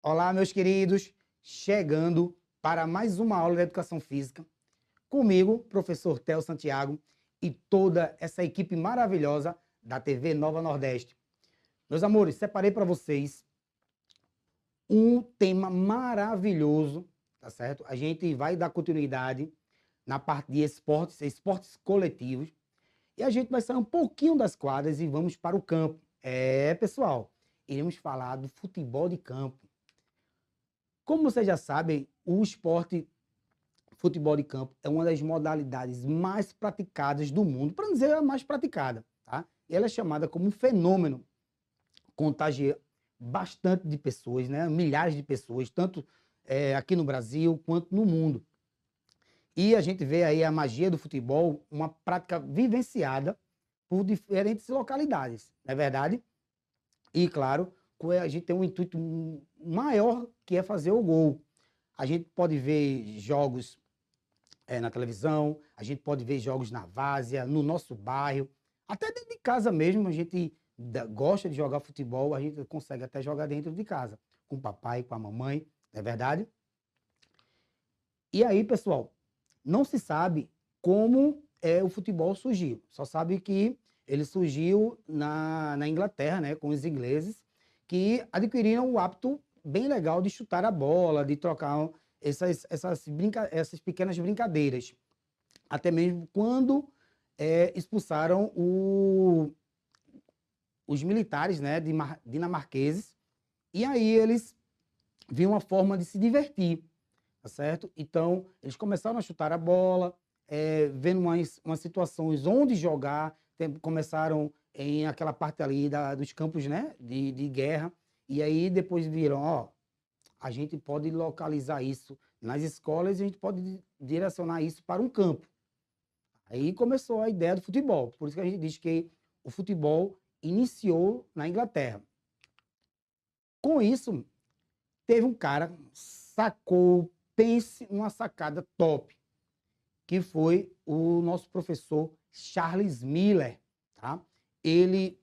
Olá, meus queridos, chegando para mais uma aula de Educação Física. Comigo, professor Theo Santiago e toda essa equipe maravilhosa da TV Nova Nordeste. Meus amores, separei para vocês um tema maravilhoso, tá certo? A gente vai dar continuidade na parte de esportes coletivos, e a gente vai sair um pouquinho das quadras e vamos para o campo. Pessoal, iremos falar do futebol de campo. Como vocês já sabem, o esporte futebol de campo é uma das modalidades mais praticadas do mundo, para não dizer a mais praticada, tá? Ela é chamada como um fenômeno, contagia bastante de pessoas, né? Milhares de pessoas, tanto aqui no Brasil quanto no mundo. E a gente vê aí a magia do futebol, uma prática vivenciada por diferentes localidades, não é verdade? E, claro, a gente tem um intuito maior, que é fazer o gol. A gente pode ver jogos na televisão, a gente pode ver jogos na várzea, no nosso bairro, até dentro de casa mesmo, a gente gosta de jogar futebol, a gente consegue até jogar dentro de casa, com o papai, com a mamãe, não é verdade? E aí, pessoal, não se sabe como o futebol surgiu, só sabe que ele surgiu na Inglaterra, né, com os ingleses, que adquiriram o hábito bem legal de chutar a bola, de trocar essas pequenas brincadeiras. Até mesmo quando expulsaram os militares, né, dinamarqueses, e aí eles viam uma forma de se divertir, tá certo? Então, eles começaram a chutar a bola, vendo umas situações onde jogar, começaram em aquela parte ali dos campos, né, de guerra, e aí depois viram, ó, a gente pode localizar isso nas escolas e a gente pode direcionar isso para um campo. Aí começou a ideia do futebol, por isso que a gente diz que o futebol iniciou na Inglaterra. Com isso, teve um cara, sacou, pense numa sacada top, que foi o nosso professor Charles Miller, tá? Ele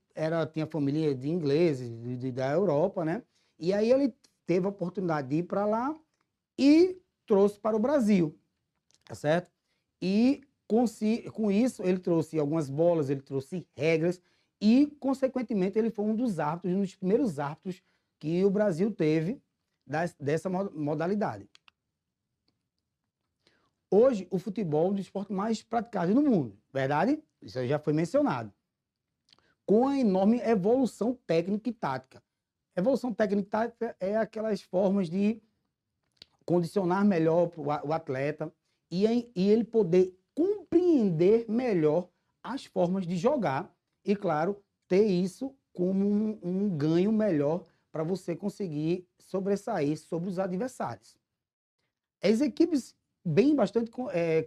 tinha família de ingleses, da Europa, né? E aí ele teve a oportunidade de ir para lá e trouxe para o Brasil, tá certo? E com isso ele trouxe algumas bolas, ele trouxe regras e, consequentemente, ele foi um dos árbitros, um dos primeiros árbitros que o Brasil teve dessa modalidade. Hoje, o futebol é um dos esportes mais praticados no mundo, verdade? Isso já foi mencionado. Com a enorme evolução técnica e tática. Evolução técnica e tática é aquelas formas de condicionar melhor o atleta e ele poder compreender melhor as formas de jogar e, claro, ter isso como um ganho melhor para você conseguir sobressair sobre os adversários. As equipes bastante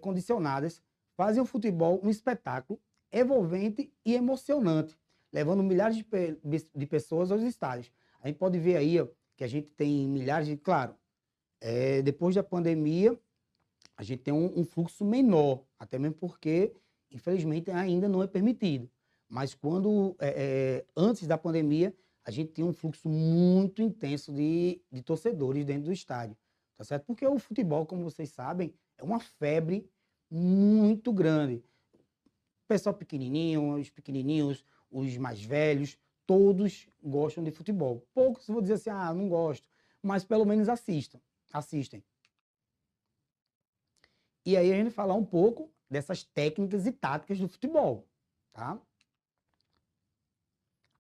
condicionadas fazem o futebol um espetáculo envolvente e emocionante, levando milhares de pessoas aos estádios. A gente pode ver aí, ó, que a gente tem milhares de... Claro, depois da pandemia, a gente tem um fluxo menor, até mesmo porque, infelizmente, ainda não é permitido. Mas antes da pandemia, a gente tinha um fluxo muito intenso de torcedores dentro do estádio, tá certo? Porque o futebol, como vocês sabem, é uma febre muito grande. O pessoal pequenininho, os pequenininhos, os mais velhos, todos gostam de futebol. Poucos vão dizer assim, ah, não gosto, mas pelo menos assistem. E aí a gente falar um pouco dessas técnicas e táticas do futebol, tá?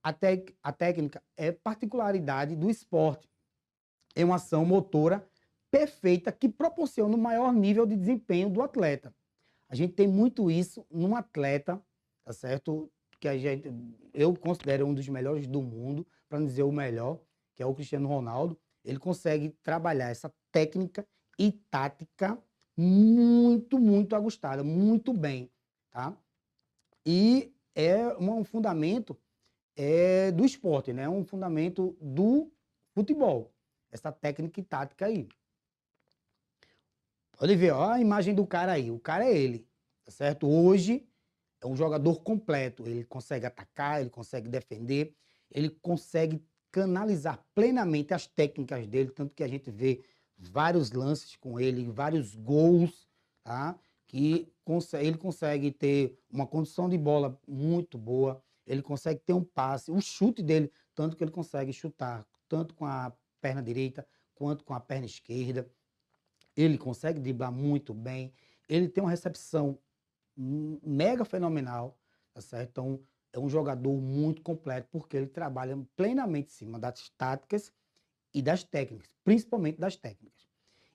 A técnica é particularidade do esporte. É uma ação motora perfeita que proporciona o maior nível de desempenho do atleta. A gente tem muito isso num atleta, tá certo? Que eu considero um dos melhores do mundo, para não dizer o melhor, que é o Cristiano Ronaldo. Ele consegue trabalhar essa técnica e tática muito, muito ajustada, muito bem, tá? E é um fundamento do esporte, né? Um fundamento do futebol, essa técnica e tática aí. Pode ver, ó, a imagem do cara aí, o cara é ele, tá certo? Hoje é um jogador completo, ele consegue atacar, ele consegue defender, ele consegue canalizar plenamente as técnicas dele, tanto que a gente vê vários lances com ele, vários gols, tá? Que ele consegue ter uma condução de bola muito boa, ele consegue ter um passe, o chute dele, tanto que ele consegue chutar tanto com a perna direita quanto com a perna esquerda. Ele consegue driblar muito bem, ele tem uma recepção mega fenomenal, tá certo? Então, é um jogador muito completo, porque ele trabalha plenamente em cima das táticas e das técnicas, principalmente das técnicas.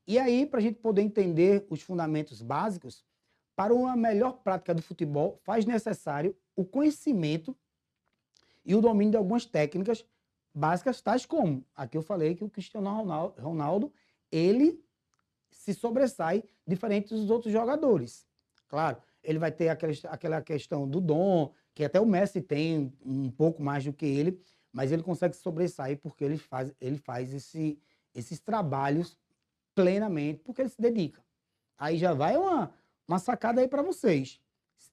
E aí, para a gente poder entender os fundamentos básicos, para uma melhor prática do futebol, faz necessário o conhecimento e o domínio de algumas técnicas básicas, tais como, aqui eu falei que o Cristiano Ronaldo, ele se sobressai diferente dos outros jogadores. Claro, ele vai ter aquela questão do dom, que até o Messi tem um pouco mais do que ele, mas ele consegue sobressair porque ele faz esses trabalhos plenamente, porque ele se dedica. Aí já vai uma sacada aí para vocês.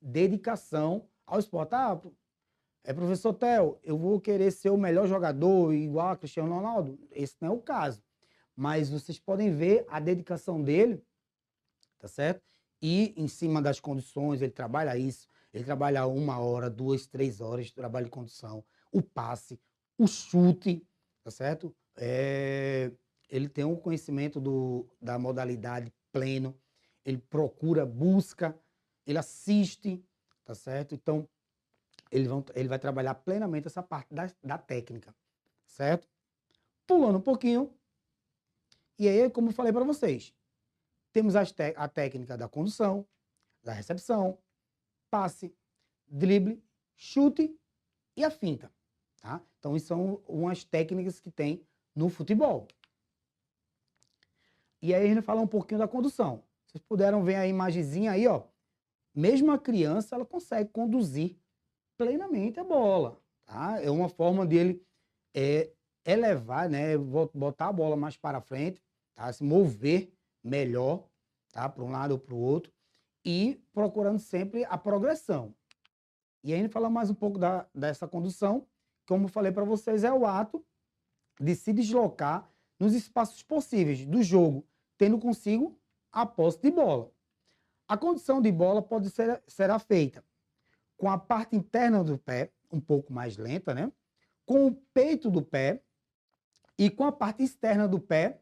Dedicação ao esporte. Ah, professor Theo, eu vou querer ser o melhor jogador igual a Cristiano Ronaldo? Esse não é o caso. Mas vocês podem ver a dedicação dele, tá certo? E em cima das condições, ele trabalha isso, ele trabalha 1 hora, 2, 3 horas de trabalho de condição, o passe, o chute, tá certo? Ele tem um conhecimento da modalidade pleno, ele procura, busca, ele assiste, tá certo? Então, ele vai trabalhar plenamente essa parte da técnica, certo? Pulando um pouquinho, e aí, como eu falei para vocês, temos a técnica da condução, da recepção, passe, drible, chute e a finta. Tá? Então, isso são umas técnicas que tem no futebol. E aí a gente fala um pouquinho da condução. Vocês puderam ver a imagenzinha aí, ó. Mesmo a criança, ela consegue conduzir plenamente a bola. Tá? É uma forma dele elevar, né? Botar a bola mais para frente, tá? Se mover melhor, tá? Para um lado ou para o outro, e procurando sempre a progressão. E aí a gente fala mais um pouco dessa condução, como eu falei para vocês, é o ato de se deslocar nos espaços possíveis do jogo, tendo consigo a posse de bola. A condução de bola será feita com a parte interna do pé, um pouco mais lenta, né? Com o peito do pé e com a parte externa do pé,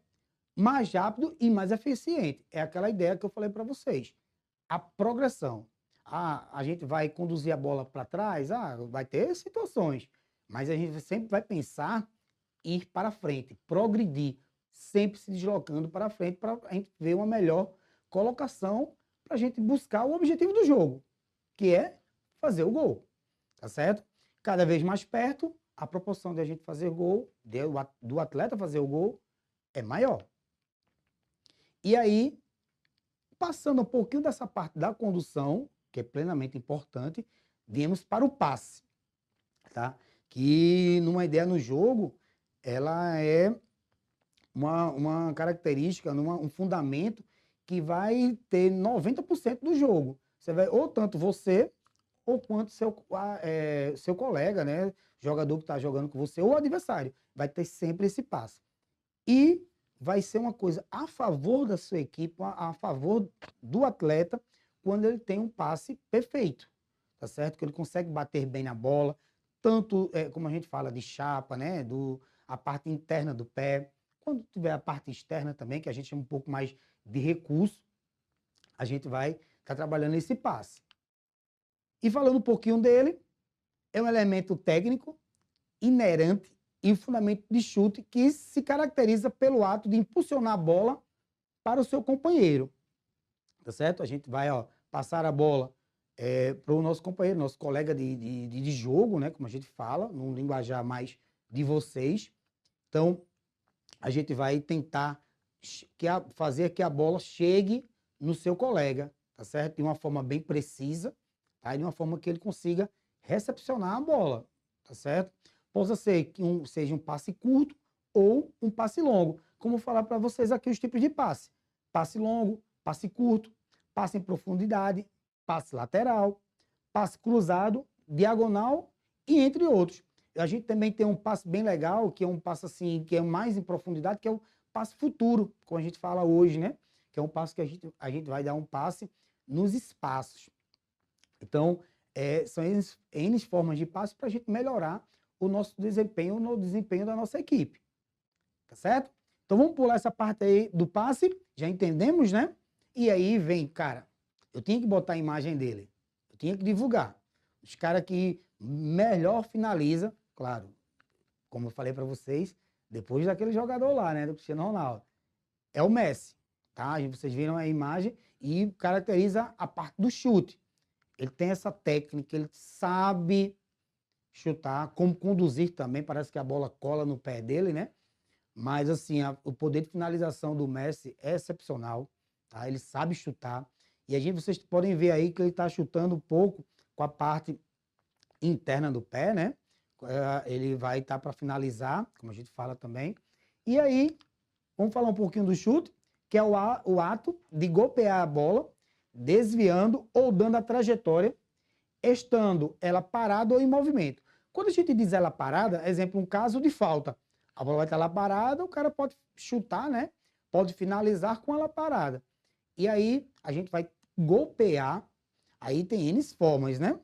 mais rápido e mais eficiente. É aquela ideia que eu falei para vocês. A progressão. A gente vai conduzir a bola para trás? Vai ter situações, mas a gente sempre vai pensar em ir para frente, progredir, sempre se deslocando para frente para a gente ver uma melhor colocação para a gente buscar o objetivo do jogo, que é fazer o gol, tá certo? Cada vez mais perto, a proporção de a gente fazer gol, do atleta fazer o gol, é maior. E aí, passando um pouquinho dessa parte da condução, que é plenamente importante, viemos para o passe, tá? Que numa ideia no jogo, ela é uma característica, um fundamento que vai ter 90% do jogo. Você vai, ou tanto você, ou quanto seu colega, né? Jogador que está jogando com você, ou o adversário, vai ter sempre esse passe. E vai ser uma coisa a favor da sua equipe, a favor do atleta, quando ele tem um passe perfeito, tá certo? Que ele consegue bater bem na bola, tanto, como a gente fala, de chapa, né? A parte interna do pé. Quando tiver a parte externa também, que a gente chama um pouco mais de recurso, a gente vai estar trabalhando esse passe. E falando um pouquinho dele, é um elemento técnico, inerente e o fundamento de chute que se caracteriza pelo ato de impulsionar a bola para o seu companheiro. Tá certo? A gente vai passar a bola para o nosso companheiro, nosso colega de jogo, né? Como a gente fala, num linguajar mais de vocês. Então, a gente vai tentar fazer que a bola chegue no seu colega, tá certo? De uma forma bem precisa, tá? De uma forma que ele consiga recepcionar a bola, tá certo? Possa ser que seja um passe curto ou um passe longo. Como eu vou falar para vocês aqui os tipos de passe. Passe longo, passe curto, passe em profundidade, passe lateral, passe cruzado, diagonal e entre outros. A gente também tem um passe bem legal, que é um passe assim, que é mais em profundidade, que é o passe futuro, como a gente fala hoje, né? Que é um passe que a gente vai dar um passe nos espaços. Então, são N formas de passe para a gente melhorar o nosso desempenho, no desempenho da nossa equipe. Tá certo? Então, vamos pular essa parte aí do passe, já entendemos, né? E aí vem, cara, eu tinha que botar a imagem dele, eu tinha que divulgar. Os caras que melhor finaliza, claro, como eu falei para vocês, depois daquele jogador lá, né, do Cristiano Ronaldo, é o Messi, tá? Vocês viram a imagem e caracteriza a parte do chute. Ele tem essa técnica, ele sabe chutar, como conduzir também, parece que a bola cola no pé dele, né? Mas assim, o poder de finalização do Messi é excepcional, tá? Ele sabe chutar. E vocês podem ver aí que ele está chutando um pouco com a parte interna do pé, né? Ele vai estar para finalizar, como a gente fala também. E aí, vamos falar um pouquinho do chute, que é o ato de golpear a bola, desviando ou dando a trajetória, estando ela parada ou em movimento. Quando a gente diz ela parada, exemplo, um caso de falta. A bola vai estar lá parada, o cara pode chutar, né? Pode finalizar com ela parada. E aí, a gente vai golpear, aí tem N formas, né?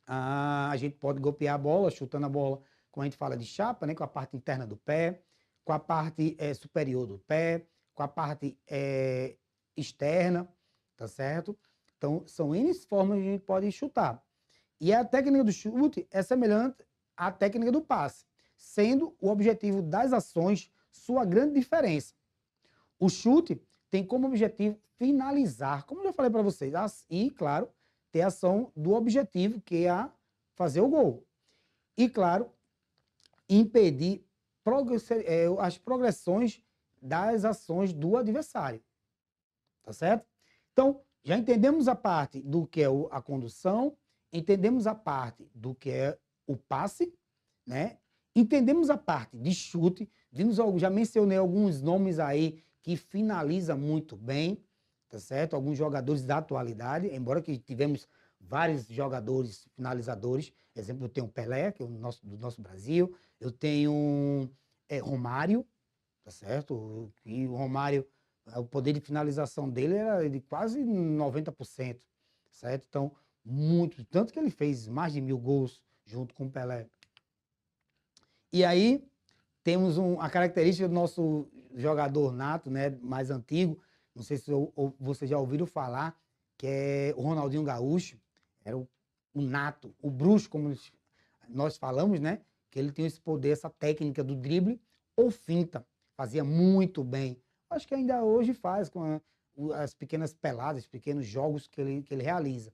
A gente pode golpear a bola, chutando a bola, como a gente fala de chapa, né? Com a parte interna do pé, com a parte superior do pé, com a parte externa, tá certo? Então, são N formas que a gente pode chutar. E a técnica do chute é semelhante à técnica do passe, sendo o objetivo das ações sua grande diferença. O chute tem como objetivo finalizar, como eu já falei para vocês, e, claro, ter a ação do objetivo, que é fazer o gol. E, claro, impedir as progressões das ações do adversário. Tá certo? Então, já entendemos a parte do que é a condução, entendemos a parte do que é o passe, né? Entendemos a parte de chute, já mencionei alguns nomes aí que finaliza muito bem, tá certo? Alguns jogadores da atualidade, embora que tivemos vários jogadores finalizadores. Exemplo, eu tenho o Pelé, que é do nosso Brasil, eu tenho Romário, tá certo? E o Romário, o poder de finalização dele era de quase 90%, certo? Então, muito, tanto que ele fez mais de 1000 gols junto com o Pelé. E aí, temos a característica do nosso jogador nato, né, mais antigo, não sei se vocês já ouviram falar, que é o Ronaldinho Gaúcho, era o nato, o bruxo, como nós falamos, né, que ele tinha esse poder, essa técnica do drible ou finta, fazia muito bem. Acho que ainda hoje faz com as pequenas peladas, pequenos jogos que ele realiza.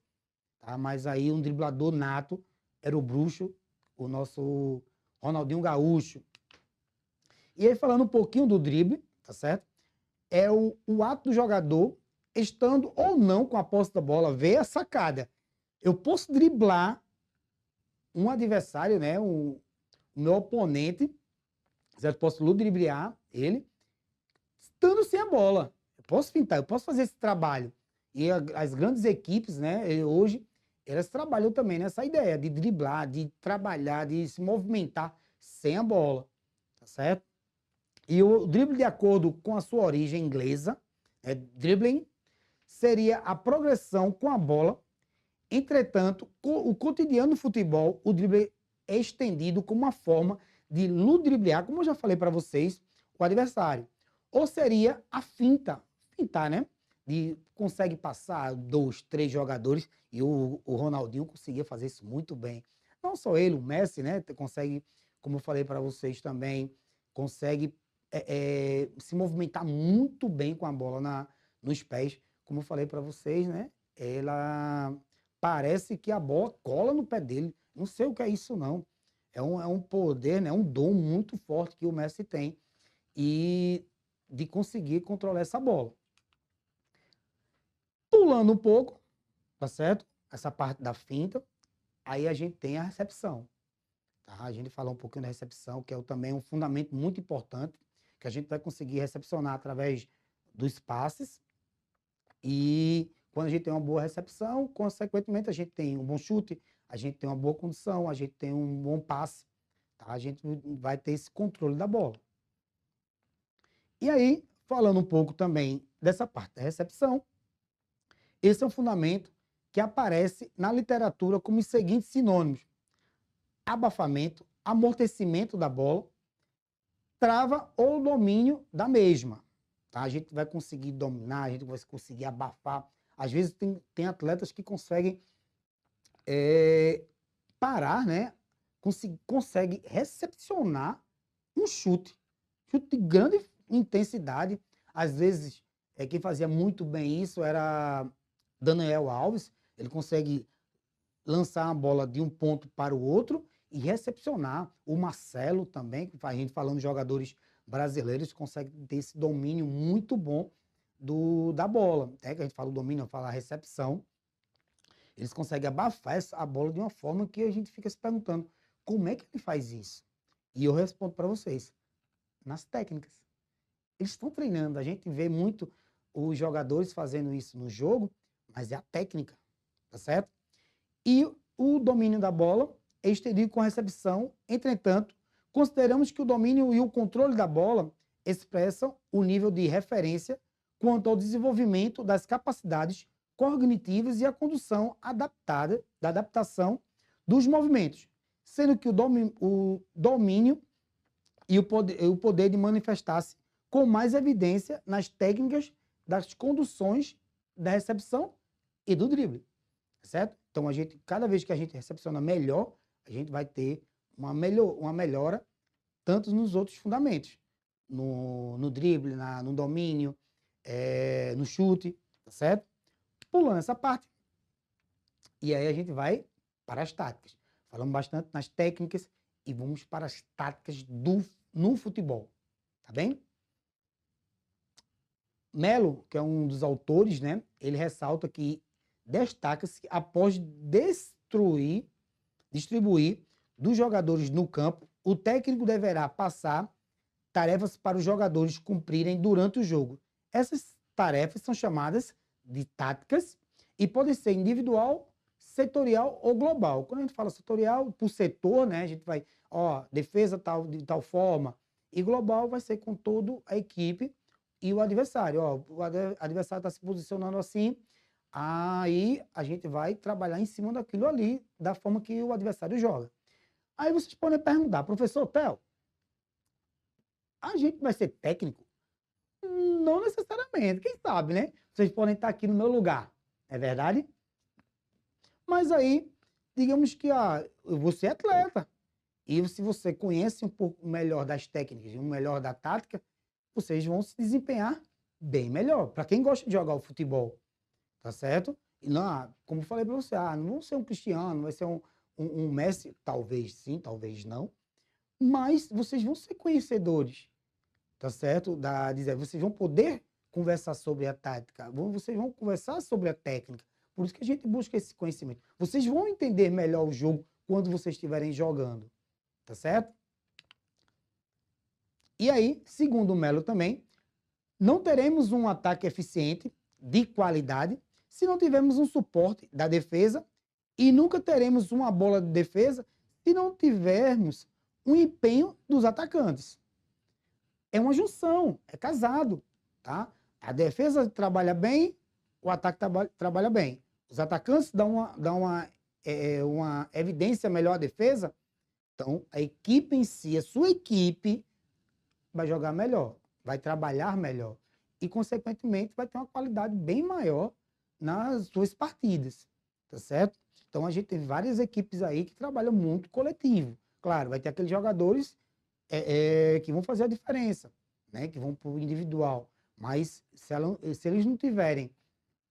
Tá? Mas aí um driblador nato era o bruxo, o nosso Ronaldinho Gaúcho. E aí, falando um pouquinho do drible, tá certo? É o ato do jogador, estando ou não com a posse da bola, ver a sacada. Eu posso driblar um adversário, né? O meu oponente, certo? Posso ludibriar ele, estando sem a bola. Eu posso fintar, eu posso fazer esse trabalho. E as grandes equipes, né? Hoje, elas trabalham também nessa ideia de driblar, de trabalhar, de se movimentar sem a bola, tá certo? E o drible, de acordo com a sua origem inglesa, dribbling, seria a progressão com a bola. Entretanto, o cotidiano do futebol, o drible é estendido como uma forma de ludibriar, como eu já falei para vocês, o adversário. Ou seria a finta, fintar, né? Consegue passar 2, 3 jogadores, e o Ronaldinho conseguia fazer isso muito bem. Não só ele, o Messi, né? Consegue, como eu falei para vocês também, consegue se movimentar muito bem com a bola nos pés. Como eu falei para vocês, né? Ela parece que a bola cola no pé dele. Não sei o que é isso, não. É um poder, né? Um dom muito forte que o Messi tem e de conseguir controlar essa bola. Pulando um pouco, tá certo? Essa parte da finta, aí a gente tem a recepção. Tá? A gente falou um pouquinho da recepção, que é também um fundamento muito importante, que a gente vai conseguir recepcionar através dos passes. E quando a gente tem uma boa recepção, consequentemente a gente tem um bom chute, a gente tem uma boa condição, a gente tem um bom passe, tá? A gente vai ter esse controle da bola. E aí, falando um pouco também dessa parte da recepção, esse é um fundamento que aparece na literatura como os seguintes sinônimos: abafamento, amortecimento da bola, trava ou domínio da mesma. Tá? A gente vai conseguir dominar, a gente vai conseguir abafar. Às vezes tem atletas que conseguem parar, né? Consegue recepcionar um chute de grande intensidade. Às vezes, quem fazia muito bem isso era Daniel Alves. Ele consegue lançar a bola de um ponto para o outro e recepcionar. O Marcelo também, a gente falando de jogadores brasileiros, consegue ter esse domínio muito bom da bola. Que a gente fala o domínio, fala a recepção. Eles conseguem abafar a bola de uma forma que a gente fica se perguntando como é que ele faz isso? E eu respondo para vocês, nas técnicas. Eles estão treinando, a gente vê muito os jogadores fazendo isso no jogo, mas é a técnica, tá certo? E o domínio da bola é estendido com a recepção. Entretanto, consideramos que o domínio e o controle da bola expressam o nível de referência quanto ao desenvolvimento das capacidades cognitivas e a condução adaptada, da adaptação dos movimentos, sendo que o domínio e o poder de manifestar-se com mais evidência nas técnicas das conduções da recepção e do drible, certo? Então, cada vez que a gente recepciona melhor, a gente vai ter uma melhora tanto nos outros fundamentos, no drible, no domínio, no chute, tá certo? Pulando essa parte, e aí a gente vai para as táticas. Falamos bastante nas técnicas e vamos para as táticas no futebol, tá bem? Melo, que é um dos autores, né, ele ressalta que destaca-se após distribuir dos jogadores no campo, o técnico deverá passar tarefas para os jogadores cumprirem durante o jogo. Essas tarefas são chamadas de táticas e podem ser individual, setorial ou global. Quando a gente fala setorial, por setor, né, a gente vai, defesa de tal forma, e global vai ser com toda a equipe e o adversário. O adversário está se posicionando assim, aí a gente vai trabalhar em cima daquilo ali, da forma que o adversário joga. Aí vocês podem perguntar, professor Theo, a gente vai ser técnico? Não necessariamente, quem sabe, né? Vocês podem estar aqui no meu lugar, é verdade? Mas aí, digamos que você é atleta, e se você conhece um pouco melhor das técnicas e um melhor da tática, vocês vão se desempenhar bem melhor. Para quem gosta de jogar o futebol, tá certo? E não, como eu falei para você, não vão ser um Cristiano, não vai ser um Messi, talvez sim, talvez não, mas vocês vão ser conhecedores, tá certo? Vocês vão poder conversar sobre a tática, vocês vão conversar sobre a técnica. Por isso que a gente busca esse conhecimento. Vocês vão entender melhor o jogo quando vocês estiverem jogando, tá certo? E aí, segundo o Melo também, não teremos um ataque eficiente, de qualidade, se não tivermos um suporte da defesa, e nunca teremos uma bola de defesa se não tivermos um empenho dos atacantes. É uma junção, é casado, tá? A defesa trabalha bem, o ataque trabalha bem. Os atacantes dão uma evidência melhor à defesa, então a equipe em si, a sua equipe, vai jogar melhor, vai trabalhar melhor e, consequentemente, vai ter uma qualidade bem maior nas suas partidas, tá certo? Então, a gente tem várias equipes aí que trabalham muito coletivo. Claro, vai ter aqueles jogadores que vão fazer a diferença, né? Que vão para o individual. Mas se eles não tiverem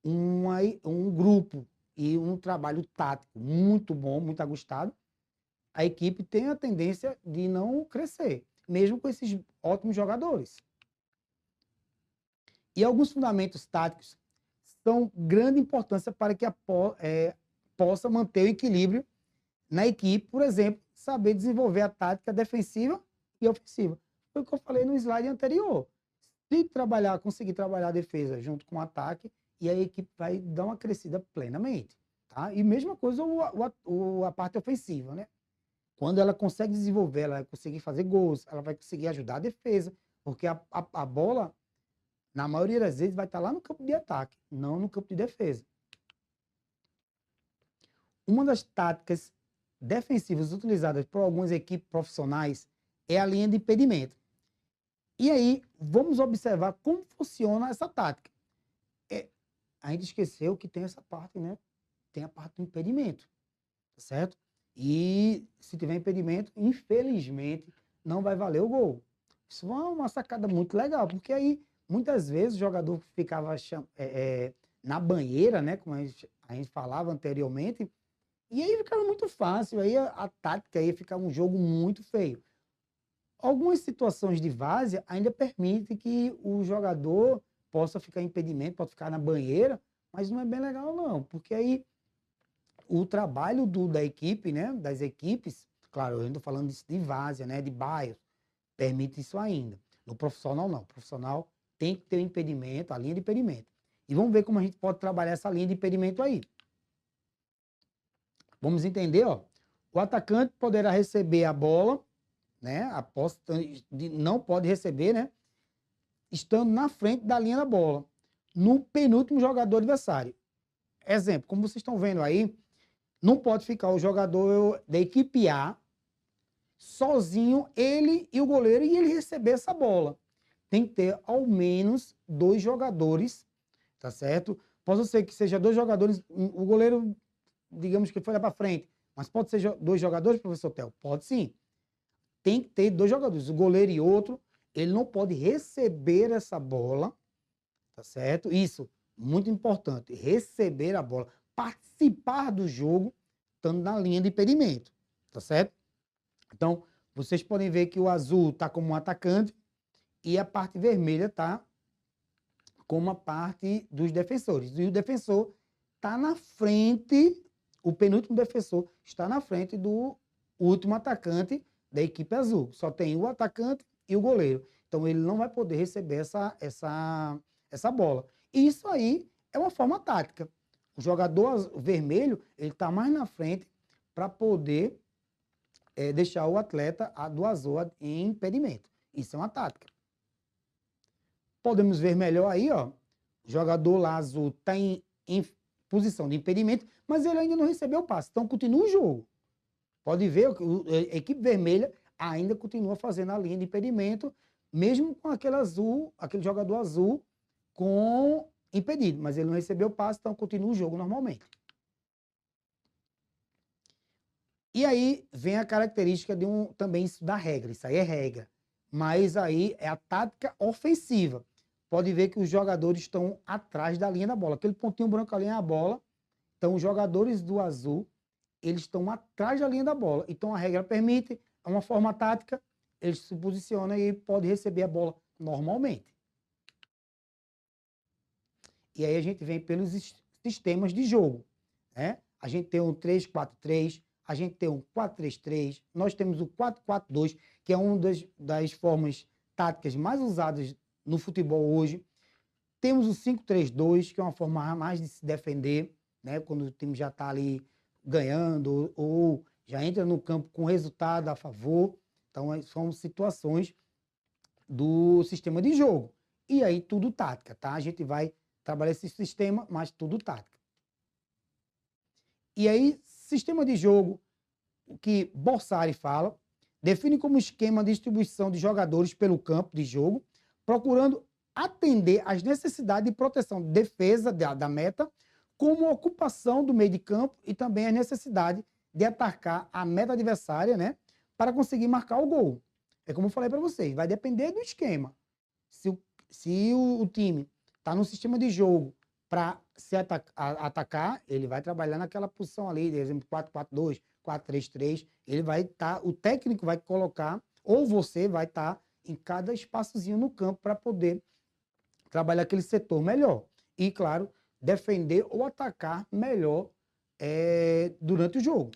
um grupo e um trabalho tático muito bom, muito ajustado, a equipe tem a tendência de não crescer, mesmo com esses ótimos jogadores. E alguns fundamentos táticos são de grande importância para que possa manter o equilíbrio na equipe, por exemplo, saber desenvolver a tática defensiva e ofensiva. Foi o que eu falei no slide anterior. Se conseguir trabalhar a defesa junto com o ataque, e a equipe vai dar uma crescida plenamente. Tá? E mesma coisa a parte ofensiva, né? Quando ela consegue desenvolver, ela vai conseguir fazer gols, ela vai conseguir ajudar a defesa, porque a bola, na maioria das vezes, vai estar lá no campo de ataque, não no campo de defesa. Uma das táticas defensivas utilizadas por algumas equipes profissionais é a linha de impedimento. E aí, vamos observar como funciona essa tática. A gente esqueceu que tem essa parte, né? Tem a parte do impedimento, tá certo? E se tiver impedimento, infelizmente, não vai valer o gol. Isso é uma sacada muito legal, porque aí, muitas vezes, o jogador ficava na banheira, né? Como a gente falava anteriormente, e aí ficava muito fácil, aí a tática ia ficar um jogo muito feio. Algumas situações de várzea ainda permitem que o jogador possa ficar em impedimento, pode ficar na banheira, mas não é bem legal não, porque aí o trabalho da equipe, né, das equipes, claro, eu estou falando de várzea, né, de bairros, permite isso ainda. No profissional não, o profissional tem que ter o impedimento, a linha de impedimento. E vamos ver como a gente pode trabalhar essa linha de impedimento aí. Vamos entender, ó. O atacante poderá receber a bola, né? A posse não pode receber, né? Estando na frente da linha da bola, no penúltimo jogador adversário. Exemplo, como vocês estão vendo aí, não pode ficar o jogador da equipe A sozinho, ele e o goleiro, e ele receber essa bola. Tem que ter ao menos 2 jogadores, tá certo? Pode ser que seja 2 jogadores, o goleiro, digamos que foi lá para frente, mas pode ser 2 jogadores, professor Theo? Pode sim. Tem que ter 2 jogadores, o goleiro e outro. Ele não pode receber essa bola, tá certo? Isso, muito importante, receber a bola, participar do jogo, estando na linha de impedimento, tá certo? Então, vocês podem ver que o azul está como um atacante e a parte vermelha está como a parte dos defensores. E o defensor está na frente, o penúltimo defensor está na frente do último atacante da equipe azul. Só tem o atacante e o goleiro. Então, ele não vai poder receber essa bola. E isso aí é uma forma tática. O jogador vermelho, ele está mais na frente para poder deixar o atleta do azul em impedimento. Isso é uma tática. Podemos ver melhor aí, ó. O jogador lá azul está em posição de impedimento, mas ele ainda não recebeu o passe. Então, continua o jogo. Pode ver, a equipe vermelha ainda continua fazendo a linha de impedimento, mesmo com aquele azul, aquele jogador azul com impedido, mas ele não recebeu o passe, então continua o jogo normalmente. E aí vem a característica também isso da regra, isso aí é regra, mas aí é a tática ofensiva. Pode ver que os jogadores estão atrás da linha da bola, aquele pontinho branco ali é a bola, então os jogadores do azul, eles estão atrás da linha da bola. Então a regra permite, é uma forma tática, eles se posicionam e podem receber a bola normalmente. E aí a gente vem pelos sistemas de jogo, né? A gente tem um 3-4-3, a gente tem um 4-3-3, nós temos o 4-4-2, que é uma das formas táticas mais usadas no futebol hoje. Temos o 5-3-2, que é uma forma mais de se defender, né? Quando o time já está ali ganhando ou já entra no campo com resultado a favor. Então, são situações do sistema de jogo. E aí, tudo tática, tá? A gente vai trabalhar esse sistema, mas tudo tática. E aí, sistema de jogo, o que Borsari fala, define como esquema de distribuição de jogadores pelo campo de jogo, procurando atender às necessidades de proteção, defesa da meta, como ocupação do meio de campo e também a necessidade de atacar a meta adversária, né, para conseguir marcar o gol. É como eu falei para vocês, vai depender do esquema. Se o time está no sistema de jogo para se atacar, ele vai trabalhar naquela posição ali, por exemplo, 4-4-2, 4-3-3, ele vai estar, o técnico vai colocar, ou você vai estar em cada espaçozinho no campo para poder trabalhar aquele setor melhor. E, claro, defender ou atacar melhor durante o jogo.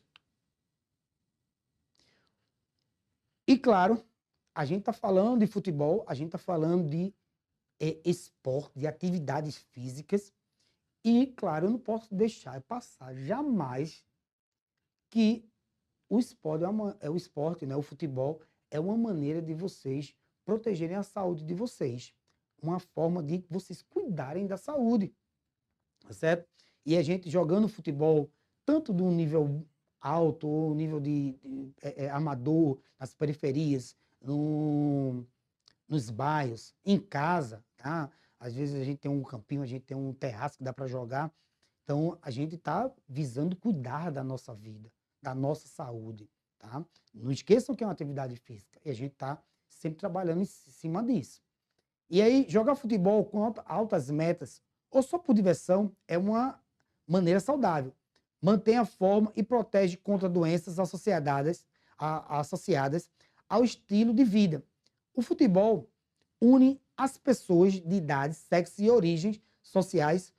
E, claro, a gente está falando de futebol, a gente está falando de esporte, de atividades físicas. E, claro, eu não posso deixar passar jamais que o esporte o esporte, né? O futebol é uma maneira de vocês protegerem a saúde de vocês. Uma forma de vocês cuidarem da saúde, tá certo? E a gente jogando futebol, tanto do nível alto, ou nível amador, nas periferias, nos bairros, em casa, tá? Às vezes a gente tem um campinho, a gente tem um terraço que dá para jogar. Então, a gente está visando cuidar da nossa vida, da nossa saúde, tá? Não esqueçam que é uma atividade física e a gente está sempre trabalhando em cima disso. E aí, jogar futebol com altas metas ou só por diversão é uma maneira saudável. Mantém a forma e protege contra doenças associadas ao estilo de vida. O futebol une as pessoas de idades, sexos e origens sociais,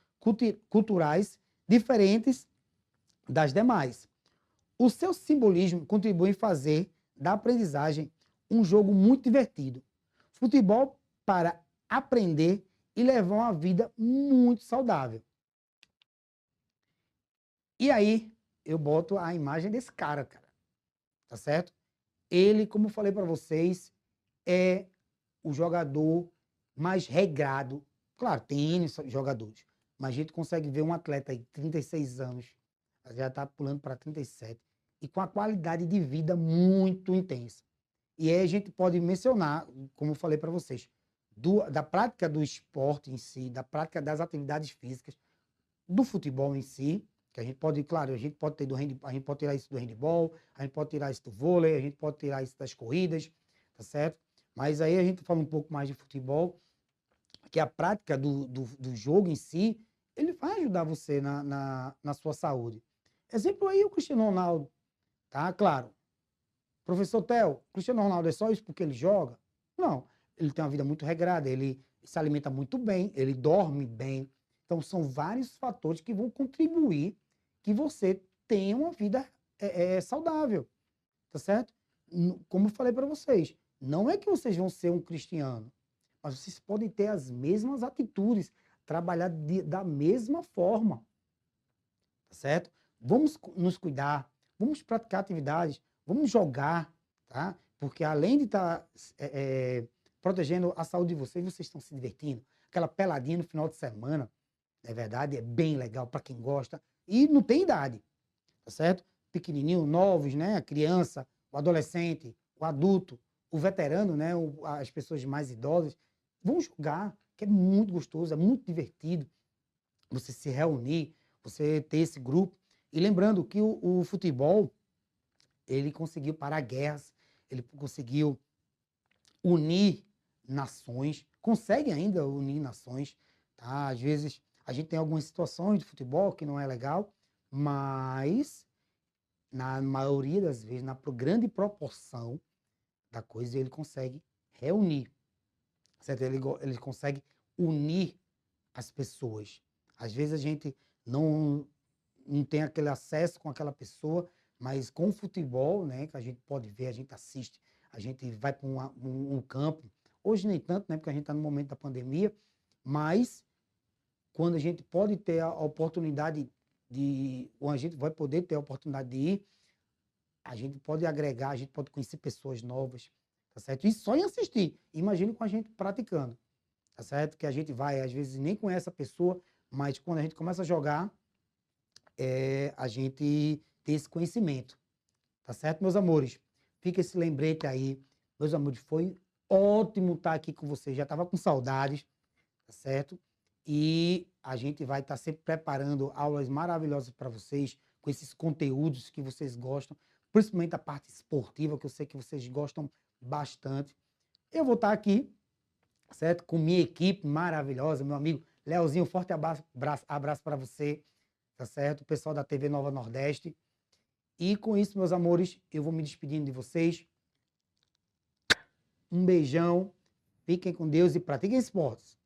culturais diferentes das demais. O seu simbolismo contribui em fazer da aprendizagem um jogo muito divertido. Futebol para aprender e levar uma vida muito saudável. E aí, eu boto a imagem desse cara, tá certo? Ele, como eu falei para vocês, é o jogador mais regrado. Claro, tem N jogadores, mas a gente consegue ver um atleta aí, 36 anos, já está pulando para 37, e com a qualidade de vida muito intensa. E aí a gente pode mencionar, como eu falei para vocês, da prática do esporte em si, da prática das atividades físicas, do futebol em si, que a gente pode, claro, a gente pode tirar isso do handebol, a gente pode tirar isso do vôlei, a gente pode tirar isso das corridas, tá certo? Mas aí a gente fala um pouco mais de futebol, que a prática do jogo em si, ele vai ajudar você na sua saúde. Exemplo aí o Cristiano Ronaldo, tá? Claro. Professor Theo, Cristiano Ronaldo é só isso porque ele joga? Não. Ele tem uma vida muito regrada, ele se alimenta muito bem, ele dorme bem. Então, são vários fatores que vão contribuir que você tenha uma vida saudável, tá certo? Como eu falei para vocês, não é que vocês vão ser um cristiano, mas vocês podem ter as mesmas atitudes, trabalhar da mesma forma, tá certo? Vamos nos cuidar, vamos praticar atividades, vamos jogar, tá? Porque além de estar protegendo a saúde de vocês, vocês estão se divertindo. Aquela peladinha no final de semana, é verdade, é bem legal para quem gosta e não tem idade, tá certo? Pequenininho, novos, né? A criança, o adolescente, o adulto, o veterano, né? As pessoas mais idosas, vão jogar, que é muito gostoso, é muito divertido você se reunir, você ter esse grupo. E lembrando que o futebol, ele conseguiu parar guerras, ele conseguiu unir nações, consegue ainda unir nações, tá? Às vezes a gente tem algumas situações de futebol que não é legal, mas na maioria das vezes, na grande proporção da coisa, ele consegue reunir, certo? Ele consegue unir as pessoas. Às vezes a gente não tem aquele acesso com aquela pessoa, mas com o futebol, né, que a gente pode ver, a gente assiste, a gente vai para um campo. Hoje nem tanto, né, porque a gente está no momento da pandemia, mas quando a gente pode ter a oportunidade ou a gente vai poder ter a oportunidade de ir, a gente pode agregar, a gente pode conhecer pessoas novas, tá certo? E só em assistir. Imagine com a gente praticando, tá certo? Que a gente vai, às vezes nem conhece a pessoa, mas quando a gente começa a jogar, a gente ter esse conhecimento, tá certo, meus amores? Fica esse lembrete aí, meus amores, foi ótimo estar aqui com vocês, já estava com saudades, tá certo? E a gente vai estar sempre preparando aulas maravilhosas para vocês, com esses conteúdos que vocês gostam, principalmente a parte esportiva, que eu sei que vocês gostam bastante. Eu vou estar aqui, certo? Com minha equipe maravilhosa, meu amigo Leozinho, forte abraço para você, tá certo? O pessoal da TV Nova Nordeste. E com isso, meus amores, eu vou me despedindo de vocês. Um beijão, fiquem com Deus e pratiquem esportes.